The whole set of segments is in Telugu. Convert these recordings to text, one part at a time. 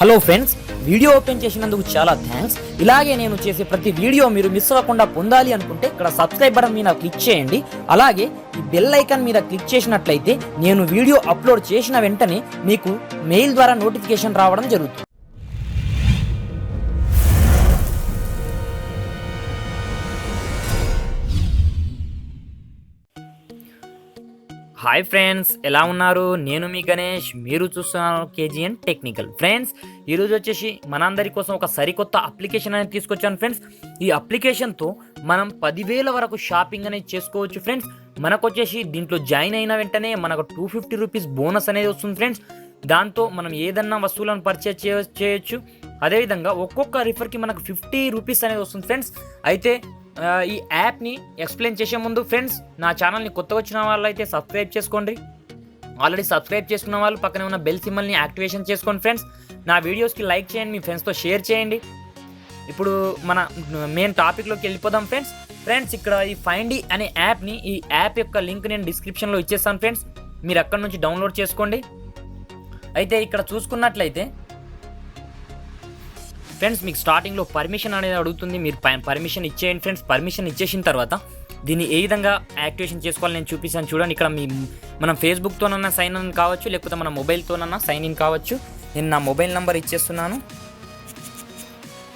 హలో ఫ్రెండ్స్, వీడియో ఓపెన్ చేసినందుకు చాలా థ్యాంక్స్. ఇలాగే నేను చేసే ప్రతి వీడియో మీరు మిస్ అవ్వకుండా పొందాలి అనుకుంటే ఇక్కడ సబ్స్క్రైబ్ బటన్ మీద క్లిక్ చేయండి. అలాగే ఈ బెల్ ఐకాన్ మీద క్లిక్ చేసినట్లయితే నేను వీడియో అప్లోడ్ చేసిన వెంటనే మీకు మెయిల్ ద్వారా నోటిఫికేషన్ రావడం జరుగుతుంది. హాయ్ ఫ్రెండ్స్, ఎలా ఉన్నారు? నేను మీ గణేష్, మీరు చూస్తున్నారు కేజీఎన్ టెక్నికల్. ఫ్రెండ్స్, ఈరోజు వచ్చేసి మనందరి కోసం ఒక సరికొత్త అప్లికేషన్ అనేది తీసుకొచ్చాను ఫ్రెండ్స్. ఈ అప్లికేషన్తో మనం 10,000 వరకు షాపింగ్ అనేది చేసుకోవచ్చు ఫ్రెండ్స్. మనకు వచ్చేసి దీంట్లో జాయిన్ అయిన వెంటనే మనకు 250 రూపీస్ బోనస్ అనేది వస్తుంది ఫ్రెండ్స్. దాంతో మనం ఏదన్నా వస్తువులను పర్చేజ్ చేయొచ్చు. అదేవిధంగా ఒక్కొక్క రిఫర్కి మనకు 50 రూపీస్ అనేది వస్తుంది ఫ్రెండ్స్. అయితే ఈ యాప్ని ఎక్స్ప్లెయిన్ చేసే ముందు ఫ్రెండ్స్, నా ఛానల్ని కొత్తగా వచ్చిన వాళ్ళు అయితే సబ్స్క్రైబ్ చేసుకోండి. ఆల్రెడీ సబ్స్క్రైబ్ చేసుకున్న వాళ్ళు పక్కనే ఉన్న బెల్ సింబల్ని యాక్టివేషన్ చేసుకోండి ఫ్రెండ్స్. నా వీడియోస్కి లైక్ చేయండి, మీ ఫ్రెండ్స్తో షేర్ చేయండి. ఇప్పుడు మన మెయిన్ టాపిక్లోకి వెళ్ళిపోదాం ఫ్రెండ్స్. ఇక్కడ ఈ ఫైండీ అనే యాప్ని, ఈ యాప్ యొక్క లింక్ నేను డిస్క్రిప్షన్లో ఇచ్చేస్తాను ఫ్రెండ్స్. మీరు అక్కడ నుంచి డౌన్లోడ్ చేసుకోండి. అయితే ఇక్కడ చూసుకున్నట్లయితే ఫ్రెండ్స్, మీకు స్టార్టింగ్లో పర్మిషన్ అనేది అడుగుతుంది. మీరు పర్మిషన్ ఇచ్చేయండి ఫ్రెండ్స్. పర్మిషన్ ఇచ్చేసిన తర్వాత దీన్ని ఏ విధంగా యాక్టివేషన్ చేసుకోవాలని నేను చూపిస్తాను చూడండి. ఇక్కడ మనం ఫేస్బుక్తోనన్నా సైన్ ఇన్ కావచ్చు, లేకపోతే మన మొబైల్తోనన్నా సైన్ ఇన్ కావచ్చు. నేను నా మొబైల్ నెంబర్ ఇచ్చేస్తున్నాను.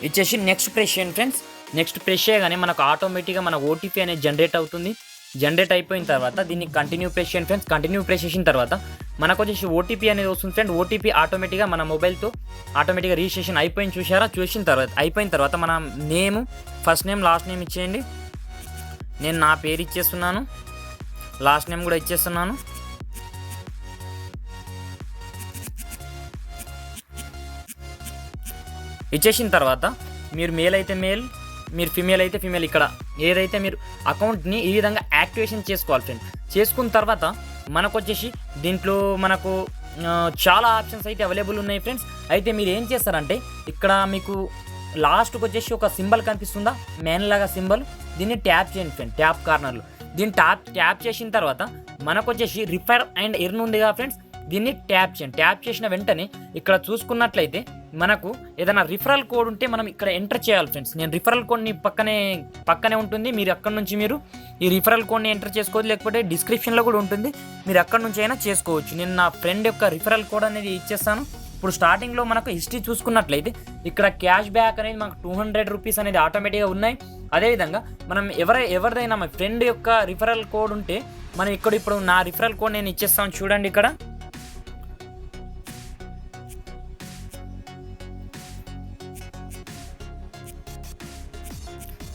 ఇచ్చేసి నెక్స్ట్ ప్రెస్ చేయండి ఫ్రెండ్స్. నెక్స్ట్ ప్రెస్ చేయగానే మనకు ఆటోమేటిక్గా మన ఓటీపీ అనేది జనరేట్ అవుతుంది. జనరేట్ అయిపోయిన తర్వాత దీన్ని కంటిన్యూ ప్రెస్ చేయండి ఫ్రెండ్స్. కంటిన్యూ ప్రెస్ చేసిన తర్వాత మనకు వచ్చేసి ఓటీపీ అనేది వస్తుంది ఫ్రెండ్. ఓటీపీ ఆటోమేటిక్గా మన మొబైల్తో ఆటోమేటిక్గా రిజిస్ట్రేషన్ అయిపోయింది చూసారా. అయిపోయిన తర్వాత మన name, first name, last name ఇచ్చేయండి. నేను నా పేరు ఇచ్చేస్తున్నాను, లాస్ట్ నేమ్ కూడా ఇచ్చేస్తున్నాను. ఇచ్చేసిన తర్వాత మీరు మేల్ అయితే మేల్, మీరు ఫిమేల్ అయితే ఫిమేల్, ఇక్కడ ఏదైతే మీరు అకౌంట్ని ఈ విధంగా యాక్టివేషన్ చేసుకోవాలి ఫ్రెండ్. చేసుకున్న తర్వాత మనకు వచ్చేసి దీంట్లో మనకు చాలా ఆప్షన్స్ అయితే అవైలబుల్ ఉన్నాయి ఫ్రెండ్స్. అయితే మీరు ఏం చేస్తారంటే ఇక్కడ మీకు లాస్ట్కి వచ్చేసి ఒక సింబల్ కనిపిస్తుందా, మెయిన్ లాగా సింబల్, దీన్ని ట్యాప్ చేయండి ఫ్రెండ్. ట్యాప్ కార్నర్లో దీన్ని ట్యాప్ చేసిన తర్వాత మనకు వచ్చేసి రిఫర్ అండ్ ఎర్న్ ఉంది కదా ఫ్రెండ్స్, దీన్ని ట్యాప్ చేయండి. ట్యాప్ చేసిన వెంటనే ఇక్కడ చూసుకున్నట్లయితే మనకు ఏదైనా రిఫరల్ కోడ్ ఉంటే మనం ఇక్కడ ఎంటర్ చేయాలి ఫ్రెండ్స్. నేను రిఫరల్ కోడ్ని పక్కనే ఉంటుంది. మీరు అక్కడ నుంచి మీరు ఈ రిఫరల్ కోడ్ని ఎంటర్ చేసుకోవచ్చు, లేకపోతే డిస్క్రిప్షన్లో కూడా ఉంటుంది, మీరు అక్కడ నుంచి అయినా చేసుకోవచ్చు. నేను నా ఫ్రెండ్ యొక్క రిఫరల్ కోడ్ అనేది ఇచ్చేస్తాను. ఇప్పుడు స్టార్టింగ్లో మనకు హిస్టరీ చూసుకున్నట్లయితే ఇక్కడ క్యాష్ బ్యాక్ అనేది మనకు 200 రూపీస్ అనేది ఆటోమేటిక్గా ఉన్నాయి. అదేవిధంగా మనం ఎవరిదైనా మా ఫ్రెండ్ యొక్క రిఫరల్ కోడ్ ఉంటే మనం ఇప్పుడు నా రిఫరల్ కోడ్ నేను ఇచ్చేస్తాను చూడండి. ఇక్కడ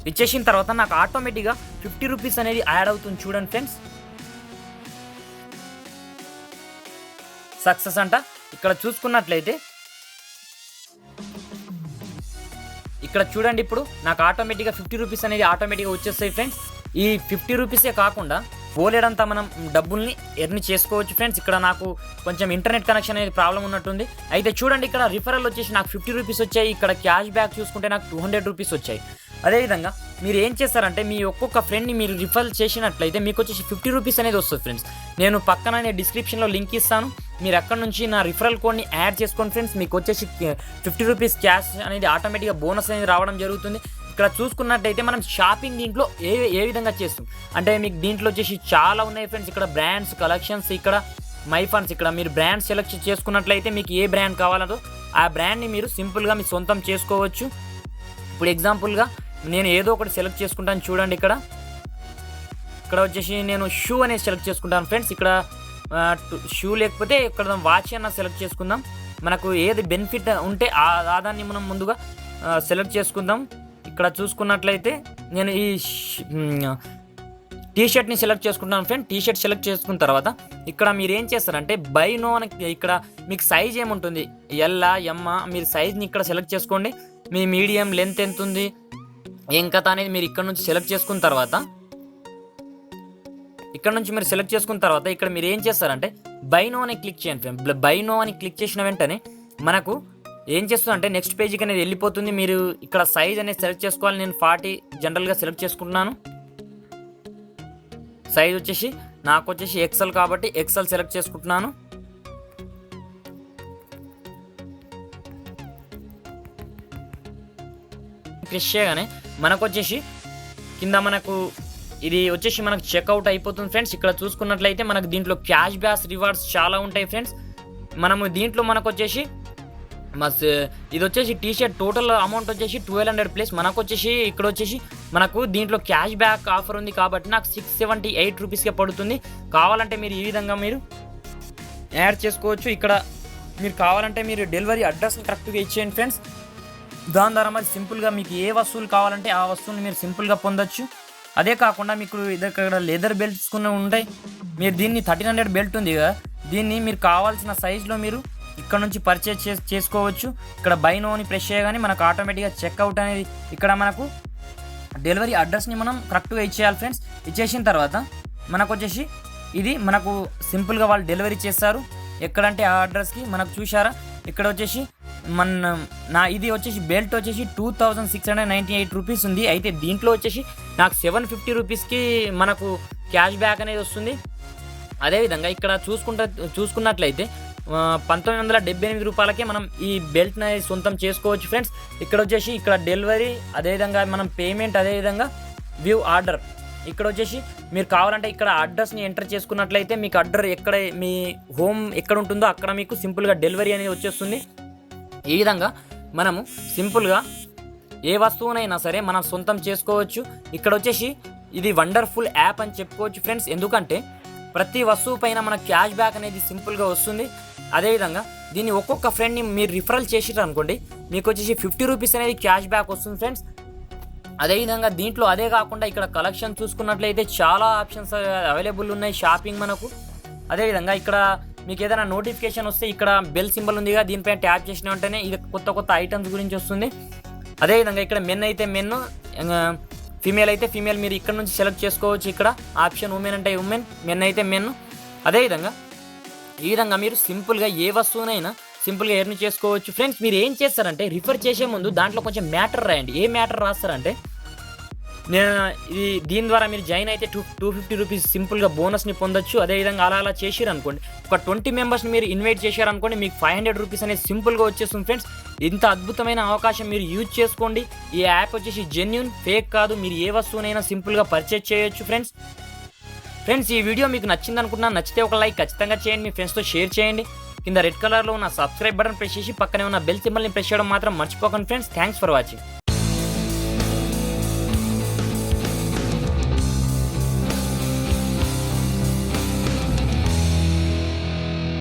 ఇచ్చేసిన తర్వాత నాకు ఆటోమేటిక్గా 50 రూపీస్ అనేది యాడ్ అవుతుంది చూడండి ఫ్రెండ్స్. సక్సెస్ అంట. ఇక్కడ చూసుకున్నట్లయితే ఇక్కడ చూడండి, ఇప్పుడు నాకు ఆటోమేటిక్గా 50 రూపీస్ అనేది ఆటోమేటిక్గా వచ్చేస్తాయి ఫ్రెండ్స్. ఈ 50 రూపీసే కాకుండా బోలెడంతా మనం డబ్బుల్ని ఎర్న్ చేసుకోవచ్చు ఫ్రెండ్స్. ఇక్కడ నాకు కొంచెం ఇంటర్నెట్ కనెక్షన్ అనేది ప్రాబ్లం ఉన్నట్టుంది. అయితే చూడండి, ఇక్కడ రిఫరల్ వచ్చేసి నాకు 50 రూపీస్ వచ్చాయి. ఇక్కడ క్యాష్ బ్యాక్ చూసుకుంటే నాకు 200 రూపీస్ వచ్చాయి. అదేవిధంగా మీరు ఏం చేస్తారంటే మీ ఒక్కొక్క ఫ్రెండ్ని మీరు రిఫర్ చేసినట్లయితే మీకు వచ్చేసి 50 రూపీస్ అనేది వస్తుంది ఫ్రెండ్స్. నేను పక్కన డిస్క్రిప్షన్లో లింక్ ఇస్తాను, మీరు అక్కడ నుంచి నా రిఫరల్ కోడ్ని యాడ్ చేసుకోండి ఫ్రెండ్స్. మీకు వచ్చేసి 50 రూపీస్ క్యాష్ అనేది ఆటోమేటిక్గా బోనస్ అనేది రావడం జరుగుతుంది. ఇక్కడ చూసుకున్నట్టయితే మనం షాపింగ్ దీంట్లో ఏ విధంగా చేస్తాం అంటే మీకు దీంట్లో వచ్చేసి చాలా ఉన్నాయి ఫ్రెండ్స్. ఇక్కడ బ్రాండ్స్, కలెక్షన్స్, ఇక్కడ మై ఫండ్స్, ఇక్కడ మీరు బ్రాండ్ సెలెక్ట్ చేసుకున్నట్లయితే మీకు ఏ బ్రాండ్ కావాలో ఆ బ్రాండ్ని మీరు సింపుల్గా మీ సొంతం చేసుకోవచ్చు. ఇప్పుడు ఎగ్జాంపుల్గా నేను ఏదో ఒకటి సెలెక్ట్ చేసుకుంటాను చూడండి. ఇక్కడ వచ్చేసి నేను షూ అనేది సెలెక్ట్ చేసుకుంటాను ఫ్రెండ్స్. ఇక్కడ షూ లేకపోతే ఇక్కడ వాచ్ అన్న సెలెక్ట్ చేసుకుందాం. మనకు ఏది బెనిఫిట్ ఉంటే ఆ దాన్ని మనం ముందుగా సెలెక్ట్ చేసుకుందాం. ఇక్కడ చూసుకున్నట్లయితే నేను ఈ టీషర్ట్ని సెలెక్ట్ చేసుకుంటాను ఫ్రెండ్. టీషర్ట్ సెలెక్ట్ చేసుకున్న తర్వాత ఇక్కడ మీరు ఏం చేస్తారంటే బై నో అని ఇక్కడ మీకు సైజ్ ఏముంటుంది, ఎల్లా ఎమ్మ, మీరు సైజ్ని ఇక్కడ సెలెక్ట్ చేసుకోండి. మీ మీడియం లెంత్ ఎంత ఉంది, ఏం కథ అనేది మీరు ఇక్కడ నుంచి సెలెక్ట్ చేసుకున్న తర్వాత ఇక్కడ మీరు ఏం చేస్తారంటే బై నో అని క్లిక్ చేయండి ఫ్రెండ్. బై నో అని క్లిక్ చేసిన వెంటనే మనకు ఏం చేస్తుందంటే నెక్స్ట్ పేజీకి అనేది వెళ్ళిపోతుంది. మీరు ఇక్కడ సైజ్ అనేది సెలెక్ట్ చేసుకోవాలి. నేను 40 జనరల్గా సెలెక్ట్ చేసుకుంటున్నాను. సైజ్ వచ్చేసి నాకు వచ్చేసి ఎక్సెల్ కాబట్టి ఎక్సెల్ సెలెక్ట్ చేసుకుంటున్నాను. ప్రెస్ చేయగానే మనకు వచ్చేసి కింద మనకు ఇది వచ్చేసి మనకు చెక్అవుట్ అయిపోతుంది ఫ్రెండ్స్. ఇక్కడ చూసుకున్నట్లయితే మనకు దీంట్లో క్యాష్ బ్యాక్ రివార్డ్స్ చాలా ఉంటాయి ఫ్రెండ్స్. మనము దీంట్లో మనకు వచ్చేసి ఇది వచ్చేసి టీషర్ట్ టోటల్ అమౌంట్ వచ్చేసి 1200 ప్లస్ మనకు వచ్చేసి ఇక్కడ వచ్చేసి మనకు దీంట్లో క్యాష్ బ్యాక్ ఆఫర్ ఉంది కాబట్టి నాకు 678 రూపీస్కే పడుతుంది. కావాలంటే మీరు ఈ విధంగా మీరు యాడ్ చేసుకోవచ్చు. ఇక్కడ మీరు కావాలంటే మీరు డెలివరీ అడ్రస్ని కరెక్ట్గా ఇచ్చేయండి ఫ్రెండ్స్. దాని ద్వారా మరి సింపుల్గా మీకు ఏ వస్తువులు కావాలంటే ఆ వస్తువుని మీరు సింపుల్గా పొందొచ్చు. అదే కాకుండా మీకు ఇక్కడ లెదర్ బెల్ట్స్ కొన్ని ఉంటాయి. మీరు దీన్ని 1300 బెల్ట్ ఉంది కదా, దీన్ని మీరు కావాల్సిన సైజులో మీరు ఇక్కడ నుంచి పర్చేజ్ చేసుకోవచ్చు. ఇక్కడ బై నో అని ప్రెస్ చేయగానే మనకు ఆటోమేటిక్గా చెక్అవుట్ అనేది ఇక్కడ మనకు డెలివరీ అడ్రస్ని మనం కరెక్ట్గా ఇచ్చేయాలి ఫ్రెండ్స్. ఇచ్చేసిన తర్వాత మనకు వచ్చేసి ఇది మనకు సింపుల్గా వాళ్ళు డెలివరీ చేస్తారు. ఎక్కడంటే ఆ అడ్రస్కి మనకు చూసారా ఇక్కడ వచ్చేసి ఇది వచ్చేసి బెల్ట్ వచ్చేసి 2698 రూపీస్ ఉంది. అయితే దీంట్లో వచ్చేసి నాకు 750 రూపీస్కి మనకు క్యాష్ బ్యాక్ అనేది వస్తుంది. అదేవిధంగా ఇక్కడ చూసుకున్నట్లయితే 1978 రూపాయలకే మనం ఈ బెల్ట్ అనేది సొంతం చేసుకోవచ్చు ఫ్రెండ్స్. ఇక్కడ వచ్చేసి ఇక్కడ డెలివరీ, అదేవిధంగా మనం పేమెంట్, అదేవిధంగా వ్యూ ఆర్డర్. ఇక్కడ వచ్చేసి మీరు కావాలంటే ఇక్కడ అడ్రస్ని ఎంటర్ చేసుకున్నట్లయితే మీకు అడ్రస్ ఎక్కడ మీ హోమ్ ఎక్కడ ఉంటుందో అక్కడ మీకు సింపుల్గా డెలివరీ అనేది వచ్చేస్తుంది. ఈ విధంగా మనము సింపుల్గా ఏ వస్తువునైనా సరే మనం సొంతం చేసుకోవచ్చు. ఇక్కడ వచ్చేసి ఇది వండర్ఫుల్ యాప్ అని చెప్పుకోవచ్చు ఫ్రెండ్స్. ఎందుకంటే ప్రతి వస్తువు పైన మన క్యాష్ బ్యాక్ అనేది సింపుల్గా వస్తుంది. అదేవిధంగా దీన్ని ఒక్కొక్క ఫ్రెండ్ని మీరు రిఫరల్ చేసిరు అనుకోండి, మీకు వచ్చేసి 50 రూపీస్ అనేది క్యాష్ బ్యాక్ వస్తుంది ఫ్రెండ్స్. అదేవిధంగా దీంట్లో అదే కాకుండా ఇక్కడ కలెక్షన్ చూసుకున్నట్లయితే చాలా ఆప్షన్స్ అవైలబుల్ ఉన్నాయి షాపింగ్ మనకు. అదేవిధంగా ఇక్కడ మీకు ఏదైనా నోటిఫికేషన్ వస్తే ఇక్కడ బెల్ సింబల్ ఉందిగా, దీనిపైన ట్యాప్ చేసిన వెంటనే ఇది కొత్త ఐటమ్స్ గురించి వస్తుంది. అదేవిధంగా ఇక్కడ మెన్ అయితే మెన్, ఫీమేల్ అయితే ఫీమేల్ మీరు ఇక్కడ నుంచి సెలెక్ట్ చేసుకోవచ్చు. ఇక్కడ ఆప్షన్ ఉమెన్ అంటే ఉమెన్, మెన్ అయితే మెన్. అదేవిధంగా ఈ విధంగా మీరు సింపుల్గా ఏ వస్తువునైనా సింపుల్గా ఎర్న్ చేసుకోవచ్చు ఫ్రెండ్స్. మీరు ఏం చేస్తారంటే రిఫర్ చేసే ముందు దాంట్లో కొంచెం మ్యాటర్ రాయండి. ఏ మ్యాటర్ రాస్తారంటే దీని ద్వారా మీరు జాయిన్ అయితే 250 రూపీస్ సింపుల్గా బోనస్ని పొందొచ్చు. అదేవిధంగా అలా చేసారు అనుకోండి, ఒక 20 మెంబర్స్ని మీరు ఇన్వైట్ చేశారనుకోండి, మీకు 500 రూపీస్ అనేది సింపుల్గా వచ్చేస్తుంది ఫ్రెండ్స్. ఇంత అద్భుతమైన అవకాశం మీరు యూజ్ చేసుకోండి. ఈ యాప్ వచ్చేసి జెన్యూన్, ఫేక్ కాదు. మీరు ఏ వస్తువునైనా సింపుల్గా పర్చేజ్ చేయొచ్చు ఫ్రెండ్స్. ఈ వీడియో మీకు నచ్చింది అనుకుంటున్నాను. నచ్చితే ఒక లైక్ ఖచ్చితంగా చేయండి, మీ ఫ్రెండ్స్తో షేర్ చేయండి. కింద రెడ్ కలర్లో ఉన్న సబ్స్క్రైబ్ బటన్ ప్రెస్ చేసి పక్కనే ఉన్న బెల్ సింబల్ని ప్రెస్ చేయడం మాత్రం మర్చిపోకండి ఫ్రెండ్స్. Thanks for watching.